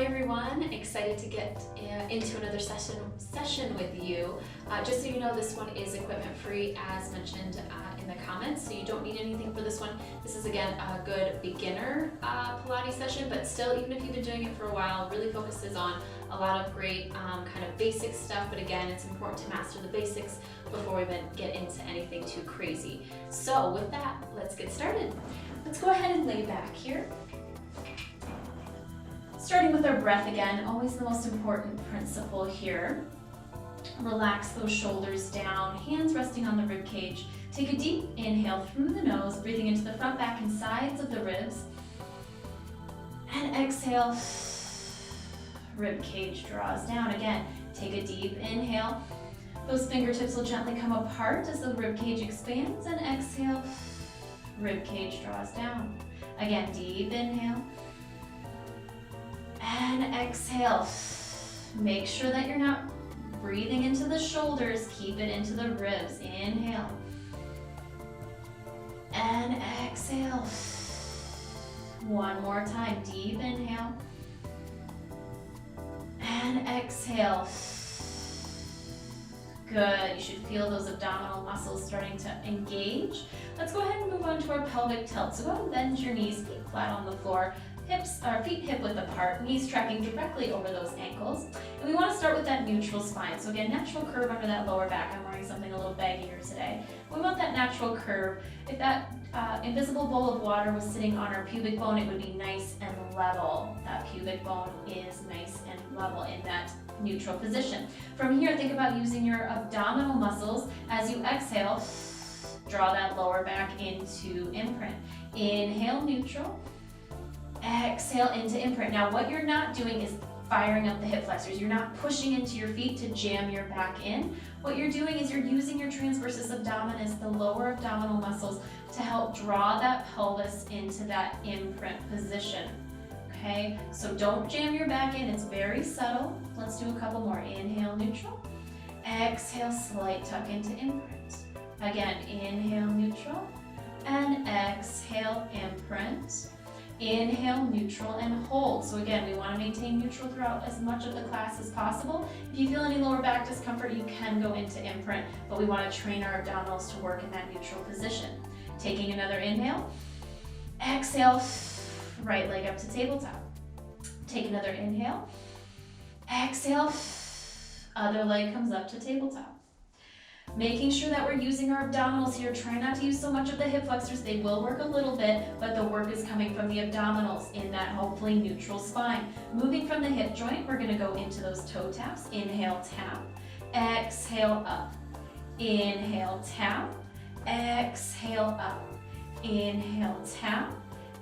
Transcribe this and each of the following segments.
Hi everyone, excited to get into another session with you. Just so you know, this one is equipment free as mentioned in the comments, so you don't need anything for this one. This is again a good beginner Pilates session, but still, even if you've been doing it for a while, really focuses on a lot of great kind of basic stuff, but again, it's important to master the basics before we even get into anything too crazy. So with that, let's get started. Let's go ahead and lay back here. Starting with our breath again, always the most important principle here. Relax those shoulders down, hands resting on the rib cage. Take a deep inhale through the nose, breathing into the front, back, and sides of the ribs. And exhale, rib cage draws down. Again, take a deep inhale. Those fingertips will gently come apart as the rib cage expands, and exhale, rib cage draws down. Again, deep inhale. And exhale. Make sure that you're not breathing into the shoulders. Keep it into the ribs. Inhale. And exhale. One more time. Deep inhale. And exhale. Good. You should feel those abdominal muscles starting to engage. Let's go ahead and move on to our pelvic tilt. So go ahead and bend your knees, feet flat on the floor. Feet hip width apart, knees tracking directly over those ankles. And we want to start with that neutral spine. So again, natural curve under that lower back. I'm wearing something a little baggier today. We want that natural curve. If that invisible bowl of water was sitting on our pubic bone, it would be nice and level. That pubic bone is nice and level in that neutral position. From here, think about using your abdominal muscles. As you exhale, draw that lower back into imprint. Inhale, neutral. Exhale into imprint. Now what you're not doing is firing up the hip flexors. You're not pushing into your feet to jam your back in. What you're doing is you're using your transversus abdominis, the lower abdominal muscles, to help draw that pelvis into that imprint position. Okay, so don't jam your back in. It's very subtle. Let's do a couple more. Inhale, neutral. Exhale, slight tuck into imprint. Again, inhale, neutral. And exhale, imprint. Inhale, neutral, and hold. So again, we want to maintain neutral throughout as much of the class as possible. If you feel any lower back discomfort, you can go into imprint, but we want to train our abdominals to work in that neutral position. Taking another inhale. Exhale, right leg up to tabletop. Take another inhale. Exhale, other leg comes up to tabletop. Making sure that we're using our abdominals here. Try not to use so much of the hip flexors. They will work a little bit, but the work is coming from the abdominals in that hopefully neutral spine. Moving from the hip joint, we're gonna go into those toe taps. Inhale, tap. Exhale, up. Inhale, tap. Exhale, up. Inhale, tap.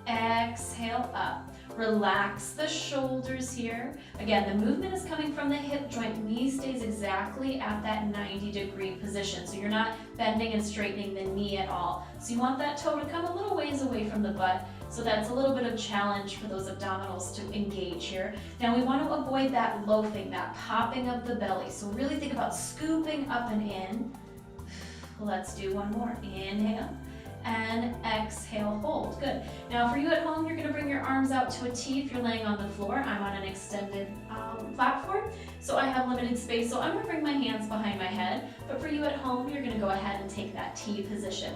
Exhale, up. Relax the shoulders here. Again, the movement is coming from the hip joint. Knee stays exactly at that 90-degree position. So you're not bending and straightening the knee at all. So you want that toe to come a little ways away from the butt. So that's a little bit of challenge for those abdominals to engage here. Now we want to avoid that loafing, that popping of the belly. So really think about scooping up and in. Let's do one more. Inhale. And exhale, hold. Good. Now for you at home, you're going to bring your arms out to a T if you're laying on the floor. I'm on an extended platform, so I have limited space, so I'm going to bring my hands behind my head. But for you at home, you're going to go ahead and take that T position.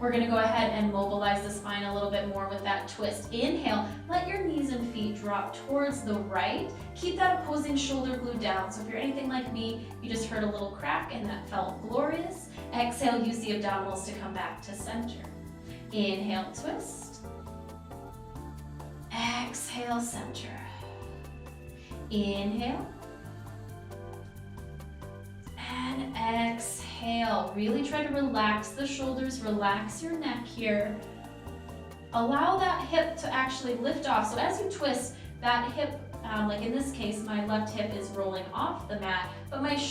We're going to go ahead and mobilize the spine a little bit more with that twist. Inhale, let your knees and feet drop towards the right. Keep that opposing shoulder glue down. So if you're anything like me, you just heard a little crack and that felt glorious. Exhale, use the abdominals to come back to center. Inhale, twist. Exhale, center. Inhale. And exhale. Really try to relax the shoulders, relax your neck here. Allow that hip to actually lift off. So as you twist, that hip, like in this case, my left hip is rolling off the mat, but my left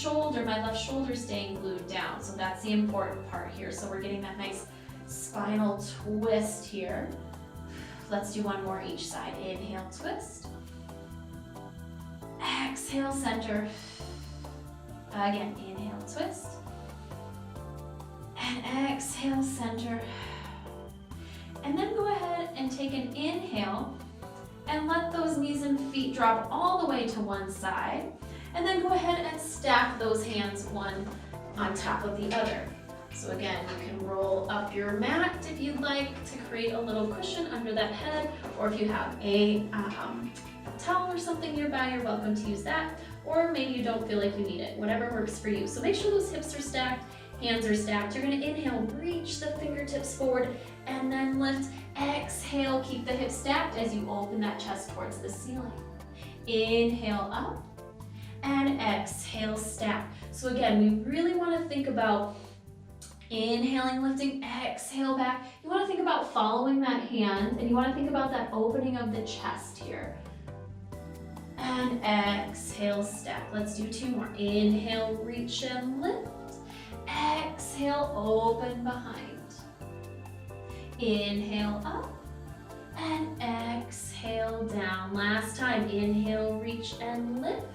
shoulder staying glued down. So that's the important part here. So we're getting that nice spinal twist here. Let's do one more each side. Inhale, twist. Exhale, center. Again, inhale, twist. And exhale, center. And then go ahead and take an inhale and let those knees and feet drop all the way to one side. And then go ahead and stack those hands one on top of the other. So again, you can roll up your mat if you'd like to create a little cushion under that head, or if you have a towel or something nearby, you're welcome to use that, or maybe you don't feel like you need it, whatever works for you. So make sure those hips are stacked, hands are stacked. You're gonna inhale, reach the fingertips forward, and then lift. Exhale, keep the hips stacked as you open that chest towards the ceiling. Inhale up, and exhale, stack. So again, we really wanna think about inhaling, lifting, exhale back. You want to think about following that hand, and you want to think about that opening of the chest here. And exhale, stack. Let's do 2 more. Inhale, reach and lift. Exhale, open behind. Inhale up, and exhale down. Last time, inhale, reach and lift.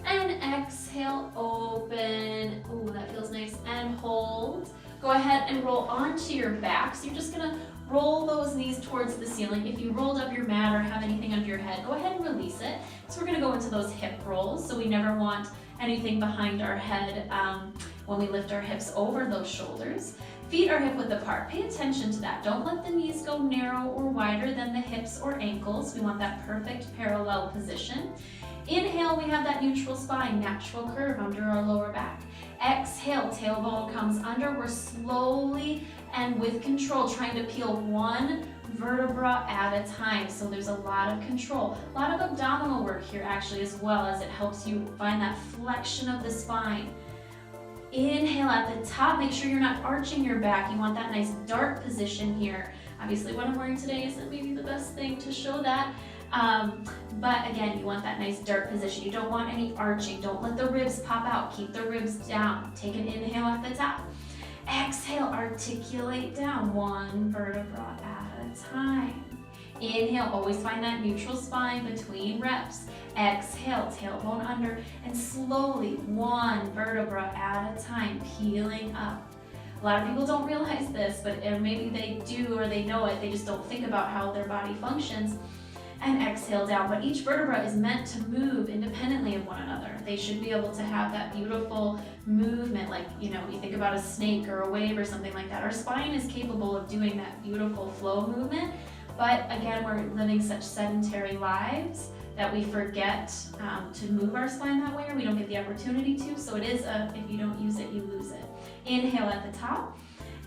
And exhale, open. Ooh, that feels nice. And hold. Go ahead and roll onto your back. So you're just gonna roll those knees towards the ceiling. If you rolled up your mat or have anything under your head, go ahead and release it. So we're gonna go into those hip rolls. So we never want anything behind our head when we lift our hips over those shoulders. Feet are hip width apart. Pay attention to that. Don't let the knees go narrow or wider than the hips or ankles. We want that perfect parallel position. Inhale, we have that neutral spine, natural curve under our lower back. Exhale, tailbone comes under. We're slowly and with control trying to peel one vertebra at a time. So there's a lot of control, a lot of abdominal work here actually as well, as it helps you find that flexion of the spine. Inhale at the top, make sure you're not arching your back. You want that nice dart position here. Obviously what I'm wearing today isn't maybe the best thing to show that. But again, you want that nice dart position. You don't want any arching. Don't let the ribs pop out. Keep the ribs down. Take an inhale at the top. Exhale, articulate down one vertebra at a time. Inhale, always find that neutral spine between reps. Exhale, tailbone under, and slowly one vertebra at a time, peeling up. A lot of people don't realize this, but maybe they do or they know it. They just don't think about how their body functions. And exhale down, but each vertebra is meant to move independently of one another. They should be able to have that beautiful movement, like, you think about a snake or a wave or something like that. Our spine is capable of doing that beautiful flow movement, but again, we're living such sedentary lives that we forget to move our spine that way, or we don't get the opportunity to. So it is if you don't use it, you lose it. Inhale at the top.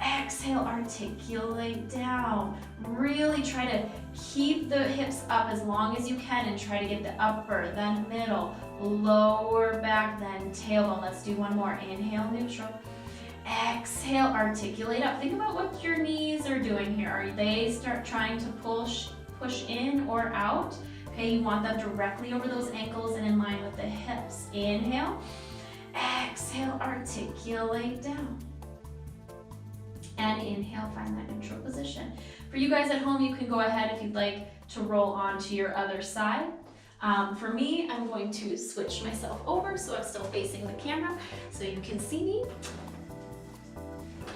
Exhale, articulate down. Really try to keep the hips up as long as you can and try to get the upper, then middle, lower back, then tailbone. Let's do one more. Inhale, neutral. Exhale, articulate up. Think about what your knees are doing here. Are they trying to push in or out? Okay, you want them directly over those ankles and in line with the hips. Inhale. Exhale, articulate down. And inhale, find that neutral position. For you guys at home, you can go ahead if you'd like to roll onto your other side. For me, I'm going to switch myself over so I'm still facing the camera so you can see me.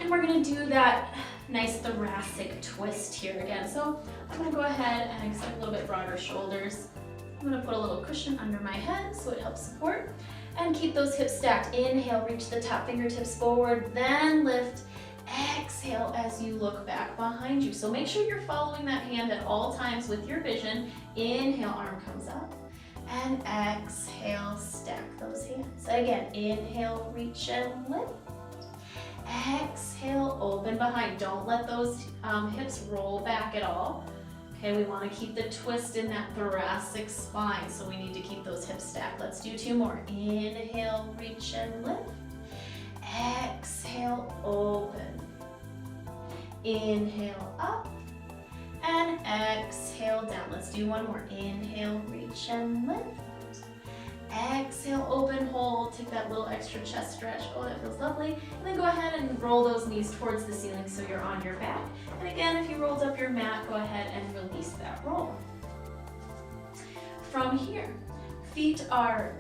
And we're gonna do that nice thoracic twist here again. So I'm gonna go ahead and accept a little bit broader shoulders. I'm gonna put a little cushion under my head so it helps support. And keep those hips stacked. Inhale, reach the top fingertips forward, then lift. Exhale as you look back behind you. So make sure you're following that hand at all times with your vision. Inhale, arm comes up. And exhale, stack those hands. Again, inhale, reach and lift. Exhale, open behind. Don't let those hips roll back at all. Okay, we want to keep the twist in that thoracic spine, so we need to keep those hips stacked. Let's do 2 more. Inhale, reach and lift. Exhale, open. Inhale, up. And exhale, down. Let's do 1 more. Inhale, reach and lift. Exhale, open, hold. Take that little extra chest stretch. Oh, that feels lovely. And then go ahead and roll those knees towards the ceiling so you're on your back. And again, if you rolled up your mat, go ahead and release that roll. From here, feet are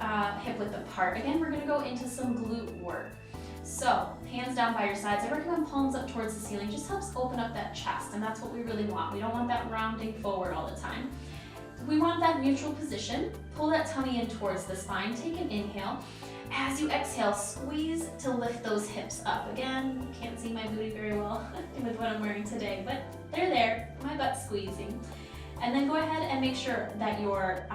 hip width apart. Again, we're gonna go into some glute work. So, hands down by your sides. I recommend palms up towards the ceiling. Just helps open up that chest, and that's what we really want. We don't want that rounding forward all the time. We want want that neutral position. Pull that tummy in towards the spine. Take an inhale. As you exhale, squeeze to lift those hips up. Again, you can't see my booty very well with what I'm wearing today, but they're there, my butt's squeezing. And then go ahead and make sure that you're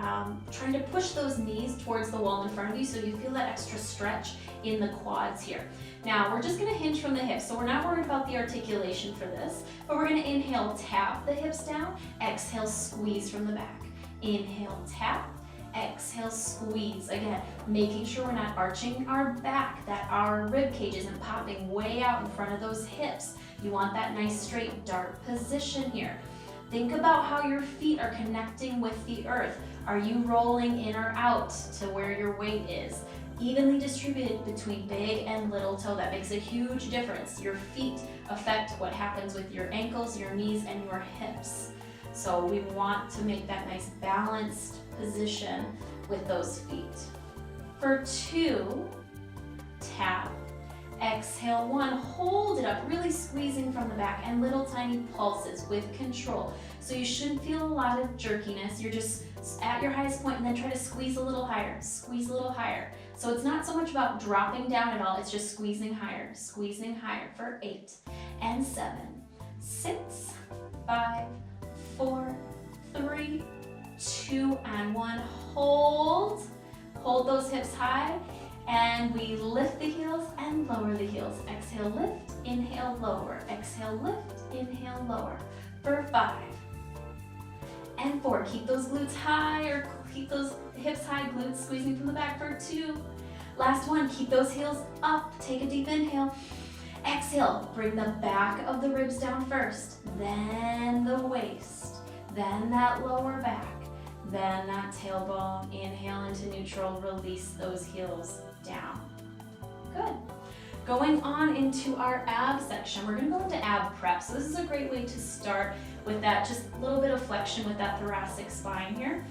trying to push those knees towards the wall in front of you so you feel that extra stretch in the quads here. Now, we're just gonna hinge from the hips, so we're not worried about the articulation for this, but we're gonna inhale, tap the hips down, exhale, squeeze from the back. Inhale, tap, exhale, squeeze. Again, making sure we're not arching our back, that our rib cage isn't popping way out in front of those hips. You want that nice straight dart position here. Think about how your feet are connecting with the earth. Are you rolling in or out to where your weight is? Evenly distributed between big and little toe. That makes a huge difference. Your feet affect what happens with your ankles, your knees, and your hips. So we want to make that nice balanced position with those feet. For 2, tap. Exhale, 1, hold it up, really squeezing from the back, and little tiny pulses with control. So you shouldn't feel a lot of jerkiness. You're just at your highest point and then try to squeeze a little higher, squeeze a little higher. So it's not so much about dropping down at all, it's just squeezing higher for 8 and 7, 6, 5, 4, 3, 2, and 1. Hold. Hold those hips high. And we lift the heels and lower the heels. Exhale, lift, inhale, lower. Exhale, lift, inhale, lower. For 5 and 4. Keep those glutes high, or keep those hips high, glutes squeezing from the back for 2. Last one, keep those heels up. Take a deep inhale. Exhale, bring the back of the ribs down first, then the waist, then that lower back, then that tailbone. Inhale into neutral, release those heels down. Good. Going on into our ab section, we're gonna go into ab prep. So this is a great way to start with that, just a little bit of flexion with that thoracic spine here.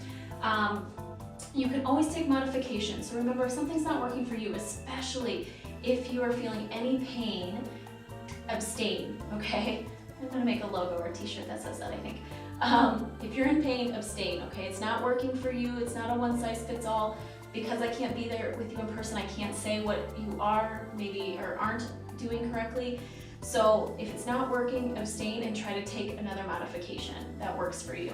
You can always take modifications. So remember, if something's not working for you, especially if you are feeling any pain, abstain, okay? I'm gonna make a logo or a t-shirt that says that, I think. If you're in pain, abstain, okay? It's not working for you, it's not a one-size-fits-all. Because I can't be there with you in person, I can't say what you are, maybe, or aren't doing correctly. So if it's not working, abstain and try to take another modification that works for you,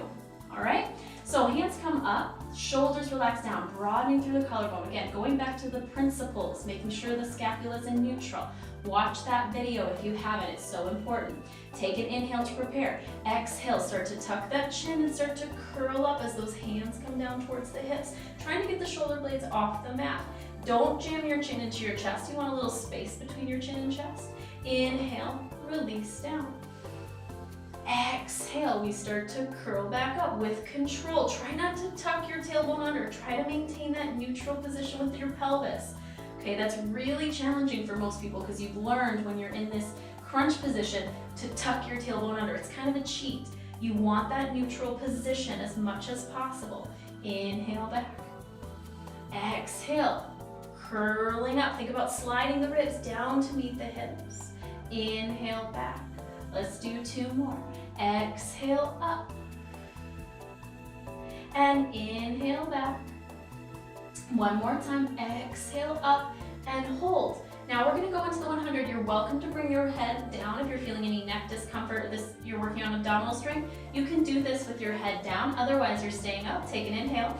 all right? So hands come up, shoulders relax down, broadening through the collarbone. Again, going back to the principles, making sure the scapula is in neutral. Watch that video if you haven't, it's so important. Take an inhale to prepare. Exhale, start to tuck that chin and start to curl up as those hands come down towards the hips, trying to get the shoulder blades off the mat. Don't jam your chin into your chest. You want a little space between your chin and chest. Inhale, release down. Exhale, we start to curl back up with control. Try not to tuck your tailbone under. Try to maintain that neutral position with your pelvis. Okay, that's really challenging for most people because you've learned when you're in this crunch position to tuck your tailbone under. It's kind of a cheat. You want that neutral position as much as possible. Inhale back. Exhale, curling up. Think about sliding the ribs down to meet the hips. Inhale back. Let's do 2 more. Exhale up. And inhale back. 1 more time. Exhale up and hold. Now we're gonna go into the 100. You're welcome to bring your head down if you're feeling any neck discomfort. You're working on abdominal strength. You can do this with your head down. Otherwise, you're staying up. Take an inhale.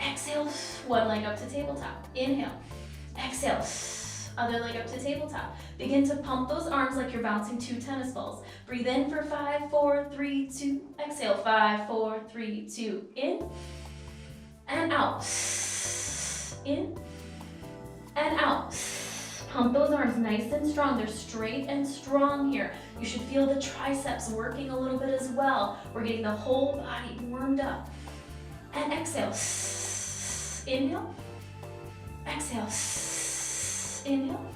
Exhale, 1 leg up to tabletop. Inhale. Exhale, other leg up to tabletop. Begin to pump those arms like you're bouncing 2 tennis balls. Breathe in for 5, 4, 3, 2. Exhale, 5, 4, 3, 2. In and out. In and out. Pump those arms nice and strong. They're straight and strong here. You should feel the triceps working a little bit as well. We're getting the whole body warmed up. And exhale. Inhale. Exhale. Inhale.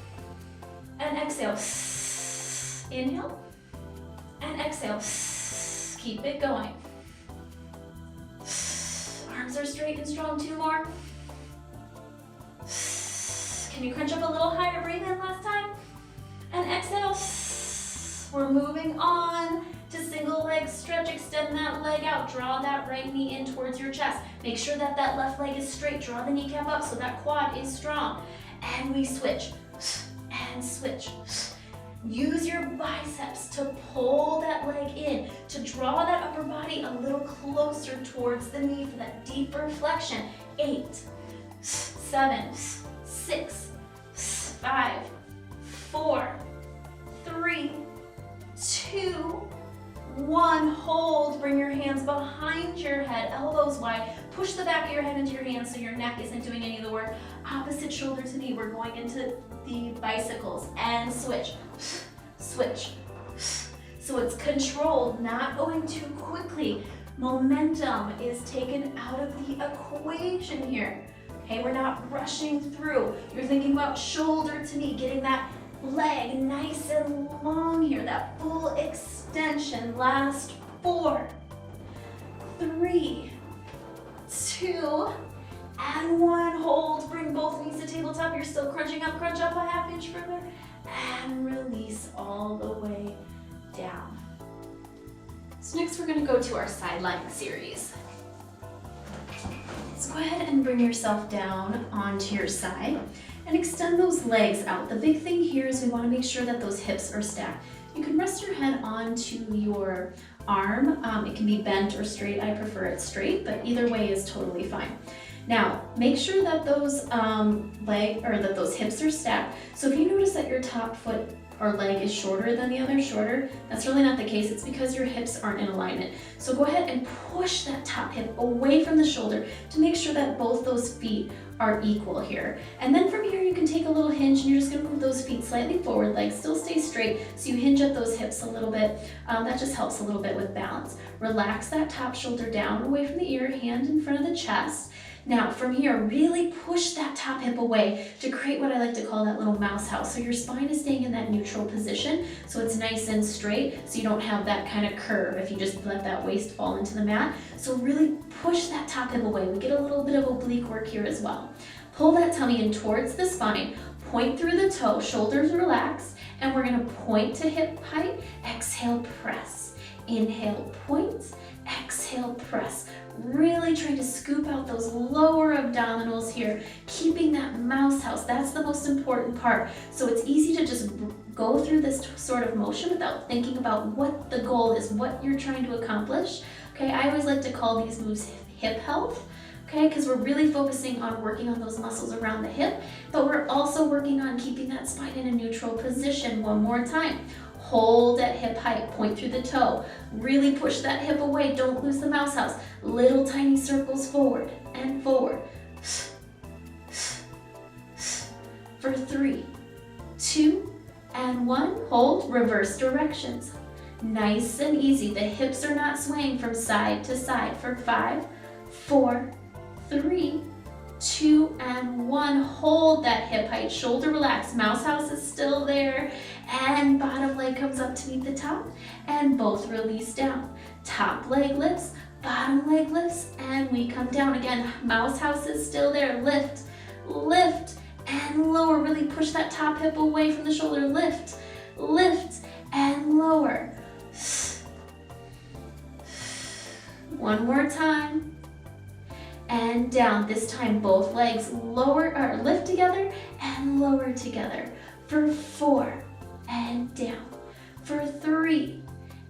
And exhale. Inhale. And exhale. Keep it going. Arms are straight and strong. 2 more. Can you crunch up a little higher? Breathe in last time. And exhale. We're moving on to single leg stretch. Extend that leg out. Draw that right knee in towards your chest. Make sure that that left leg is straight. Draw the kneecap up so that quad is strong. And we switch and switch. Use your biceps to pull that leg in, to draw that upper body a little closer towards the knee for that deeper flexion. 8, 7, 6, 5, 4, 3, 2, 1. Hold. Bring your hands behind your head, elbows wide. Push the back of your head into your hands so your neck isn't doing any of the work. Opposite shoulder to knee. We're going into the bicycles and switch, switch. So it's controlled, not going too quickly. Momentum is taken out of the equation here. Okay, we're not rushing through. You're thinking about shoulder to knee, getting that leg nice and long here, that full extension. Last 4, 3, 2, and 1. Hold. Bring both knees to tabletop. You're still crunching up. Crunch up a ½ inch further. And release all the way down. So next we're going to go to our sideline series. So go ahead and bring yourself down onto your side and extend those legs out. The big thing here is we want to make sure that those hips are stacked. You can rest your head onto your arm. It can be bent or straight. I prefer it straight, but either way is totally fine. Now, make sure that those those hips are stacked. So if you notice that your top foot or leg is shorter than the other, that's really not the case. It's because your hips aren't in alignment. So go ahead and push that top hip away from the shoulder to make sure that both those feet are equal here. And then from here, you can take a little hinge and you're just gonna move those feet slightly forward, legs still stay straight, so you hinge at those hips a little bit. That just helps a little bit with balance. Relax that top shoulder down away from the ear, hand in front of the chest. Now from here, really push that top hip away to create what I like to call that little mouse house. So your spine is staying in that neutral position, so it's nice and straight, so you don't have that kind of curve if you just let that waist fall into the mat. So really push that top hip away. We get a little bit of oblique work here as well. Pull that tummy in towards the spine, point through the toe, shoulders relaxed, and we're gonna point to hip height, exhale, press. Inhale, point, exhale, press. Really trying to scoop out those lower abdominals here, keeping that mouse house. That's the most important part. So it's easy to just go through this sort of motion without thinking about what the goal is, what you're trying to accomplish. Okay, I always like to call these moves hip health. Okay, because we're really focusing on working on those muscles around the hip, but we're also working on keeping that spine in a neutral position. One more time. Hold at hip height, point through the toe. Really push that hip away, don't lose the mouse house. Little tiny circles forward and forward. For 3, 2, and 1. Hold, reverse directions. Nice and easy. The hips are not swaying from side to side. For 5, 4, 3, 2, and 1. Hold that hip height, shoulder relaxed, mouse house is still there, and bottom leg comes up to meet the top, and both release down. Top leg lifts, bottom leg lifts, and we come down again. Mouse house is still there. Lift, lift, and lower. Really push that top hip away from the shoulder. Lift, lift, and lower. One more time. And down. This time both legs lower or lift together and lower together. For 4 and down. For 3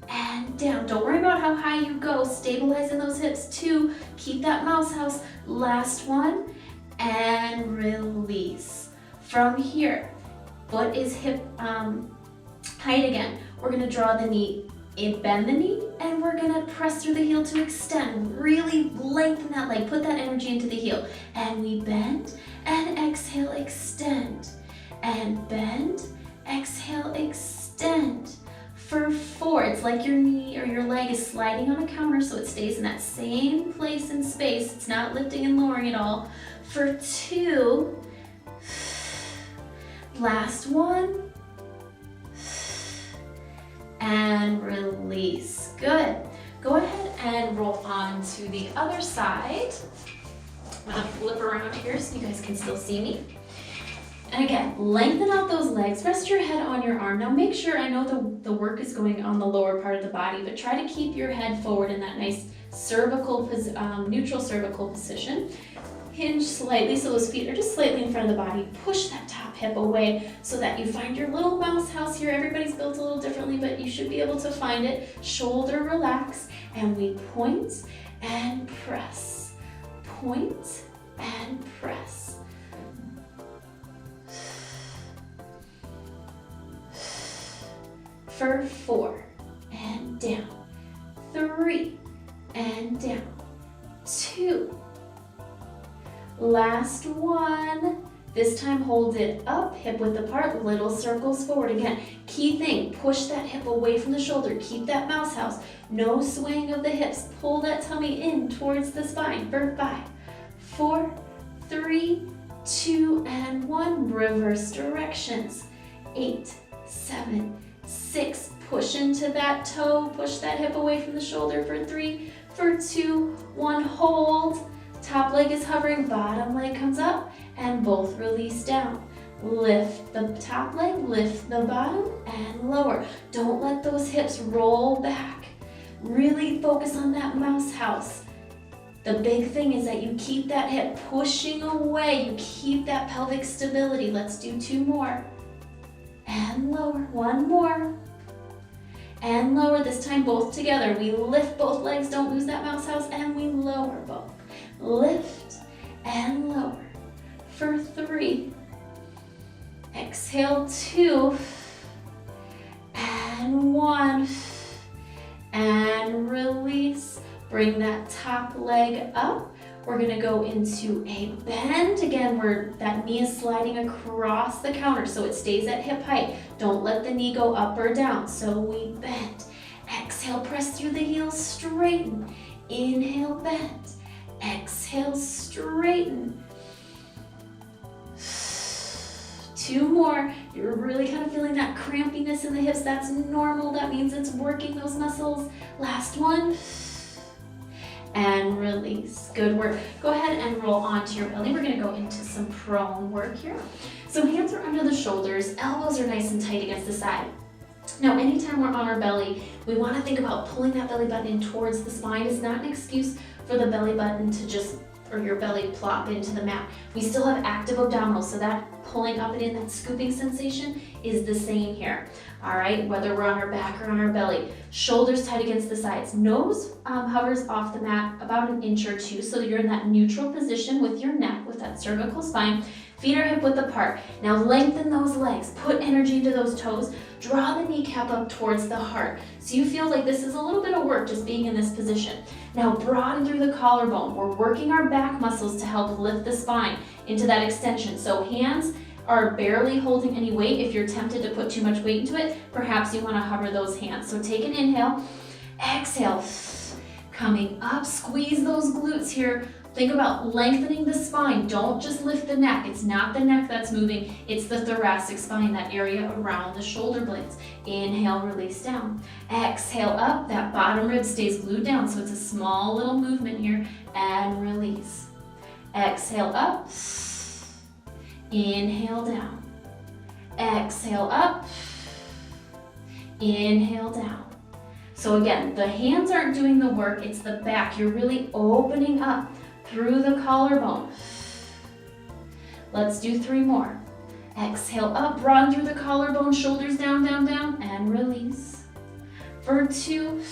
and down. Don't worry about how high you go. Stabilize in those hips. 2. Keep that mouse house. Last one and release. From here, foot is hip height again. We're gonna draw the knee in, bend the knee, and we're gonna press through the heel to extend. Really lengthen that leg, put that energy into the heel. And we bend, and exhale, extend. And bend, exhale, extend. For 4, it's like your knee or your leg is sliding on a counter, so it stays in that same place in space. It's not lifting and lowering at all. For 2, last one. And release. Good. Go ahead and roll on to the other side. I'm gonna flip around here so you guys can still see me. And again, lengthen out those legs, rest your head on your arm. Now make sure, I know the work is going on the lower part of the body, but try to keep your head forward in that nice cervical, neutral cervical position. Hinge slightly so those feet are just slightly in front of the body. Push that top hip away so that you find your little mouse house here. Everybody's built a little differently, but you should be able to find it. Shoulder relax, and we point and press. Point and press. For 4 and down, 3 and down, 2. Last one. This time hold it up, hip width apart, little circles forward. Again, key thing, push that hip away from the shoulder. Keep that mouse house. No swaying of the hips. Pull that tummy in towards the spine for 5, 4, 3, 2, and 1. Reverse directions. 8, 7, 6. Push into that toe. Push that hip away from the shoulder for 3, for 2, 1. Hold. Top leg is hovering, bottom leg comes up, and both release down. Lift the top leg, lift the bottom, and lower. Don't let those hips roll back. Really focus on that mouse house. The big thing is that you keep that hip pushing away. You keep that pelvic stability. Let's do 2 more. And lower. 1 more. And lower. This time both together. We lift both legs. Don't lose that mouse house. And we lower both. Lift and lower for 3. Exhale 2 and 1 and release. Bring that top leg up. We're going to go into a bend. Again, where that knee is sliding across the counter so it stays at hip height. Don't let the knee go up or down. So we bend. Exhale, press through the heels, straighten. Inhale, bend. Exhale, straighten. 2 more. You're really kind of feeling that crampiness in the hips. That's normal. That means it's working those muscles. Last one. And release. Good work. Go ahead and roll onto your belly. We're going to go into some prone work here. So hands are under the shoulders. Elbows are nice and tight against the side. Now, anytime we're on our belly, we want to think about pulling that belly button in towards the spine. It's not an excuse for the belly button to just, or your belly plop into the mat. We still have active abdominals, so that pulling up and in, that scooping sensation is the same here. All right, whether we're on our back or on our belly. Shoulders tight against the sides. Nose hovers off the mat about 1 inch or 2, so you're in that neutral position with your neck, with that cervical spine. Feet are hip width apart. Now lengthen those legs. Put energy into those toes. Draw the kneecap up towards the heart. So you feel like this is a little bit of work just being in this position. Now broaden through the collarbone. We're working our back muscles to help lift the spine into that extension. So hands are barely holding any weight. If you're tempted to put too much weight into it, perhaps you want to hover those hands. So take an inhale. Exhale. Coming up. Squeeze those glutes here. Think about lengthening the spine. Don't just lift the neck. It's not the neck that's moving. It's the thoracic spine, that area around the shoulder blades. Inhale, release down. Exhale up. That bottom rib stays glued down, so it's a small little movement here. And release. Exhale up. Inhale down. Exhale up. Inhale down. So again, the hands aren't doing the work. It's the back. You're really opening up through the collarbone. Let's do 3 more. Exhale up, broaden through the collarbone, shoulders down, down, down, and release. For 2.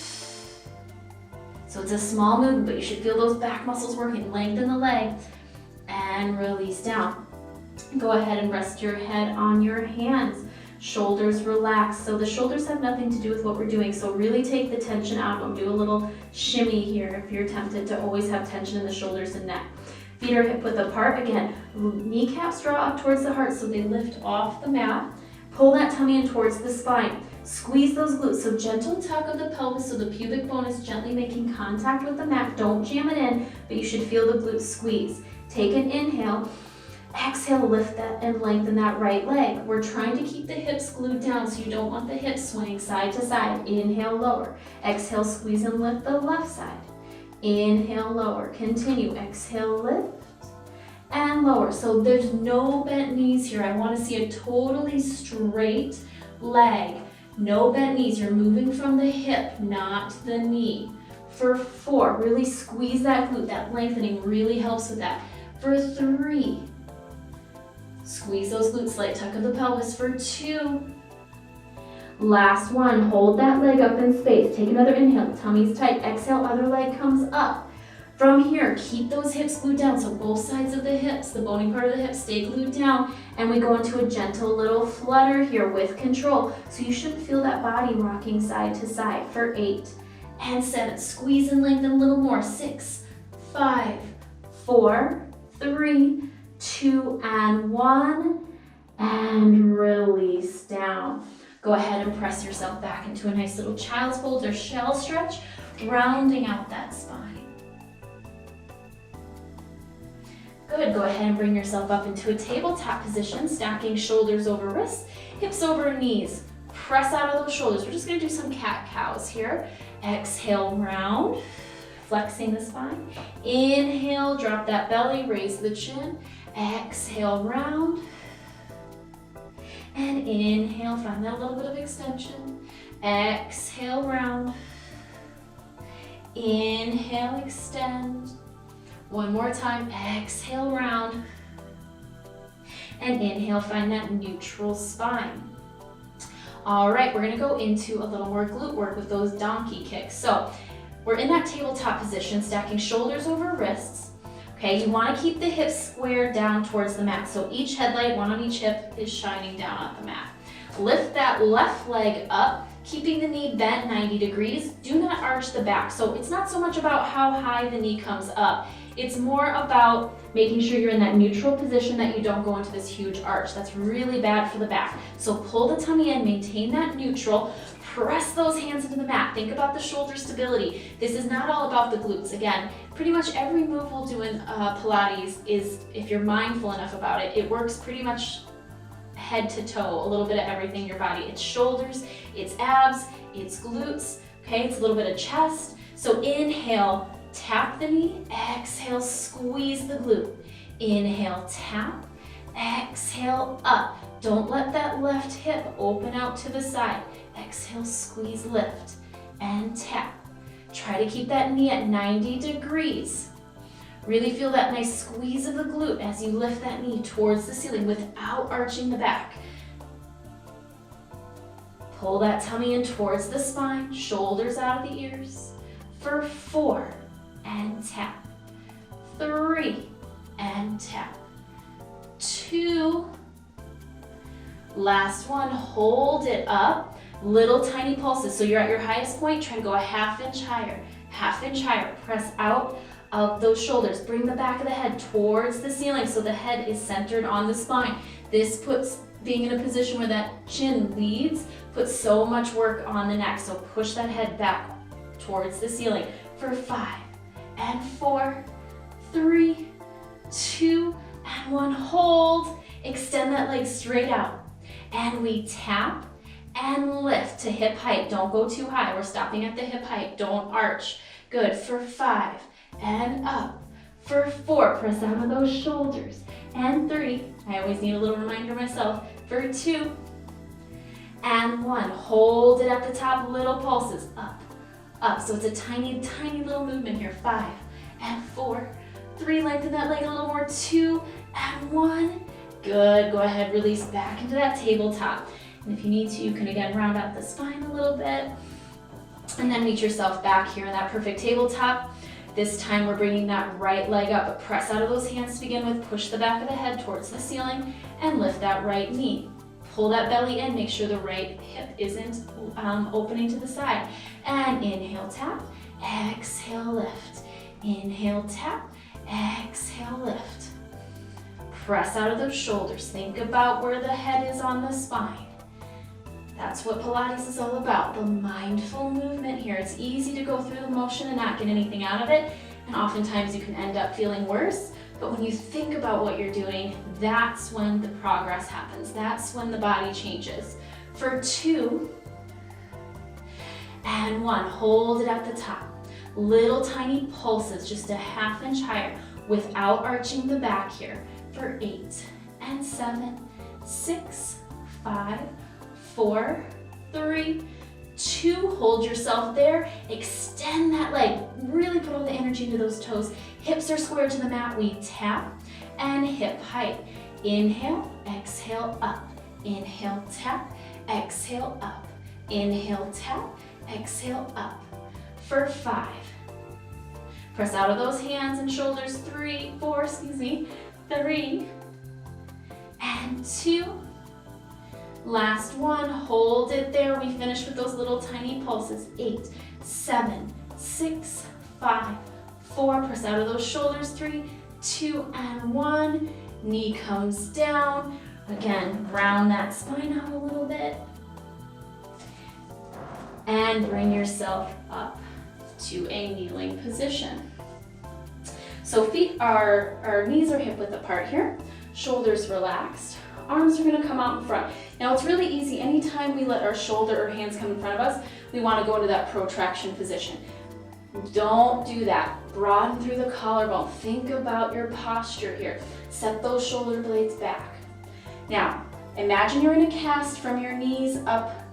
So it's a small movement, but you should feel those back muscles working. Lengthen the leg and release down. Go ahead and rest your head on your hands. Shoulders relax. So the shoulders have nothing to do with what we're doing. So really take the tension out of them. Do a little shimmy here if you're tempted to always have tension in the shoulders and neck. Feet are hip width apart. Again, kneecaps draw up towards the heart so they lift off the mat. Pull that tummy in towards the spine. Squeeze those glutes. So gentle tug of the pelvis so the pubic bone is gently making contact with the mat. Don't jam it in, but you should feel the glutes squeeze. Take an inhale. Exhale, lift that and lengthen that right leg. We're trying to keep the hips glued down, so you don't want the hips swaying side to side. Inhale, lower. Exhale, squeeze and lift the left side. Inhale, lower. Continue. Exhale, lift. and lower. So there's no bent knees here. I want to see a totally straight leg. No bent knees. You're moving from the hip, not the knee. For 4, really squeeze that glute. That lengthening really helps with that. For 3, squeeze those glutes, slight tuck of the pelvis. For 2, last one, hold that leg up in space. Take another inhale, tummy's tight. Exhale, other leg comes up. From here, keep those hips glued down. So both sides of the hips, the bony part of the hips, stay glued down. And we go into a gentle little flutter here with control. So you should feel that body rocking side to side. For 8 and 7, squeeze and lengthen a little more. 6, 5, 4, 3, 2, and 1. And release down. Go ahead and press yourself back into a nice little child's pose or shell stretch, rounding out that spine. Good, go ahead and bring yourself up into a tabletop position, stacking shoulders over wrists, hips over knees. Press out of those shoulders. We're just gonna do some cat-cows here. Exhale, round, flexing the spine. Inhale, drop that belly, raise the chin. Exhale, round. And inhale, find that little bit of extension. Exhale, round. Inhale, extend. One more time, exhale, round. And inhale, find that neutral spine. All right, we're gonna go into a little more glute work with those donkey kicks. So we're in that tabletop position, stacking shoulders over wrists. Okay, you wanna keep the hips squared down towards the mat. So each headlight, one on each hip, is shining down at the mat. Lift that left leg up, keeping the knee bent 90 degrees. Do not arch the back. So it's not so much about how high the knee comes up. It's more about making sure you're in that neutral position, that you don't go into this huge arch. That's really bad for the back. So pull the tummy in, maintain that neutral, press those hands into the mat. Think about the shoulder stability. This is not all about the glutes. Again, pretty much every move we'll do in Pilates is, if you're mindful enough about it, it works pretty much head to toe, a little bit of everything in your body. It's shoulders, it's abs, it's glutes, okay? It's a little bit of chest. So inhale, tap the knee, exhale, squeeze the glute. Inhale, tap, exhale, up. Don't let that left hip open out to the side. Exhale, squeeze, lift, and tap. Try to keep that knee at 90 degrees. Really feel that nice squeeze of the glute as you lift that knee towards the ceiling without arching the back. Pull that tummy in towards the spine, shoulders out of the ears. For 4, and tap. 3, and tap. 2. Last one, hold it up. Little tiny pulses. So you're at your highest point, try to go a half inch higher. Half inch higher. Press out of those shoulders. Bring the back of the head towards the ceiling so the head is centered on the spine. This puts being in a position where that chin leads, puts so much work on the neck. So push that head back towards the ceiling for 5 and 4, 3, 2, and 1. Hold. Extend that leg straight out. And we tap and lift to hip height. Don't go too high. We're stopping at the hip height. Don't arch. Good. For 5 and up. For 4, press out of those shoulders. And 3, I always need a little reminder myself. For 2 and 1. Hold it at the top. Little pulses. Up, up. So it's a tiny, tiny little movement here. 5 and 4, 3, lengthen that leg a little more. 2 and 1. Good. Go ahead, release back into that tabletop. And if you need to, you can again round out the spine a little bit. And then meet yourself back here in that perfect tabletop. This time we're bringing that right leg up, but press out of those hands to begin with. Push the back of the head towards the ceiling and lift that right knee. Pull that belly in, make sure the right hip isn't opening to the side. And inhale, tap, exhale, lift. Inhale, tap, exhale, lift. Press out of those shoulders. Think about where the head is on the spine. That's what Pilates is all about, the mindful movement here. It's easy to go through the motion and not get anything out of it, and oftentimes you can end up feeling worse, but when you think about what you're doing, that's when the progress happens. That's when the body changes. For 2 and 1, hold it at the top. Little tiny pulses, just a half inch higher. without arching the back here for 8 and 7, 6, 5, 4, 3, 2. Hold yourself there. Extend that leg. Really put all the energy into those toes. Hips are square to the mat. We tap and hip height. Inhale, exhale, up. Inhale, tap, exhale, up. Inhale, tap, exhale, up. For 5. Press out of those hands and shoulders. 3, 4, 3, and 2. Last one, hold it there. We finish with those little tiny pulses. 8, 7, 6, 5, 4. Press out of those shoulders. 3, 2, and 1. Knee comes down. Again, round that spine out a little bit. And bring yourself up to a kneeling position. So feet are, our knees are hip width apart here. Shoulders relaxed. Arms are gonna come out in front. Now it's really easy, anytime we let our shoulder or hands come in front of us, we wanna go into that protraction position. Don't do that. Broaden through the collarbone. Think about your posture here. Set those shoulder blades back. Now, imagine you're in a cast from your knees up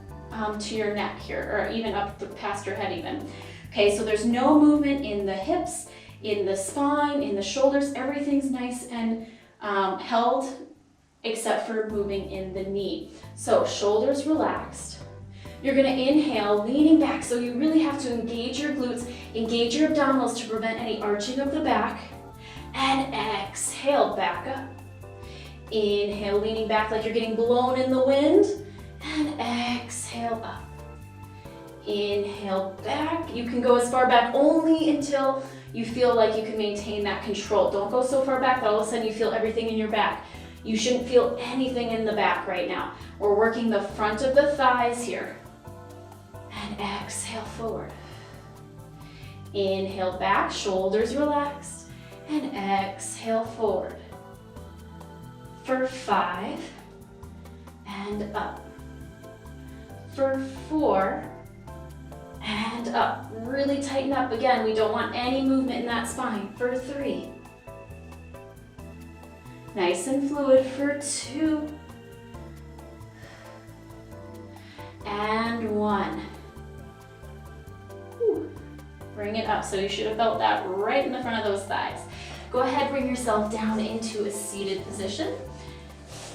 to your neck here, or even up past your head even. Okay, so there's no movement in the hips, in the spine, in the shoulders. Everything's nice and held, except for moving in the knee. So shoulders relaxed. You're gonna inhale, leaning back, so you really have to engage your glutes, engage your abdominals to prevent any arching of the back. And exhale, back up. Inhale, leaning back like you're getting blown in the wind. And exhale up. Inhale back. You can go as far back only until you feel like you can maintain that control. Don't go so far back that all of a sudden you feel everything in your back. You shouldn't feel anything in the back right now. We're working the front of the thighs here. And exhale forward. Inhale back, shoulders relaxed. And exhale forward. For 5. And up. For 4. And up. Really tighten up. Again, we don't want any movement in that spine. For 3. Nice and fluid. For 2. And 1. Whew. Bring it up. So you should have felt that right in the front of those thighs. Go ahead, bring yourself down into a seated position.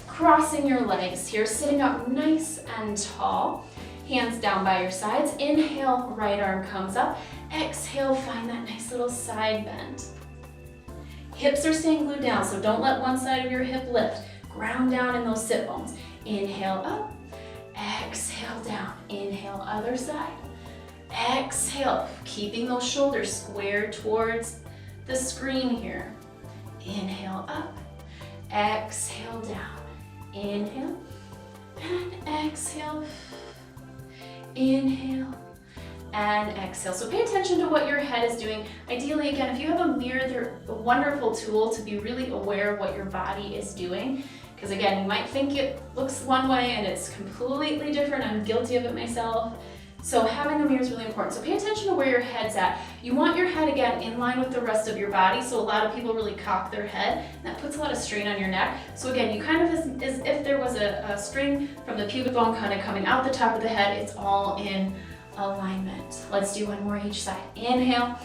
Crossing your legs here, sitting up nice and tall. Hands down by your sides. Inhale, right arm comes up. Exhale, find that nice little side bend. Hips are staying glued down, so don't let one side of your hip lift. Ground down in those sit bones. Inhale up, exhale down. Inhale, other side. Exhale, keeping those shoulders square towards the screen here. Inhale up, exhale down. Inhale, and exhale. Inhale and exhale. So pay attention to what your head is doing. Ideally, again, if you have a mirror, they're a wonderful tool to be really aware of what your body is doing. Because again, you might think it looks one way and it's completely different. I'm guilty of it myself. So having a mirror is really important. So pay attention to where your head's at. You want your head, again, in line with the rest of your body. So a lot of people really cock their head. And that puts a lot of strain on your neck. So again, you kind of, as if there was a string from the pubic bone kind of coming out the top of the head. It's all in alignment. Let's do one more each side. Inhale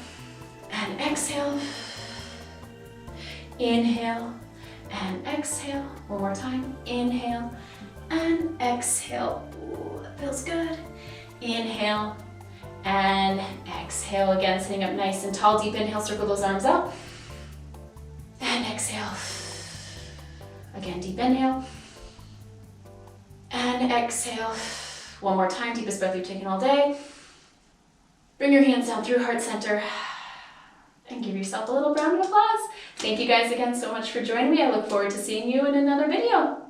and exhale. Inhale and exhale. One more time. Inhale and exhale. Ooh, that feels good. Inhale and exhale. Again, sitting up nice and tall. Deep inhale, circle those arms out. And exhale. Again, deep inhale. And exhale. One more time, deepest breath you've taken all day. Bring your hands down through heart center. And give yourself a little round of applause. Thank you guys again so much for joining me. I look forward to seeing you in another video.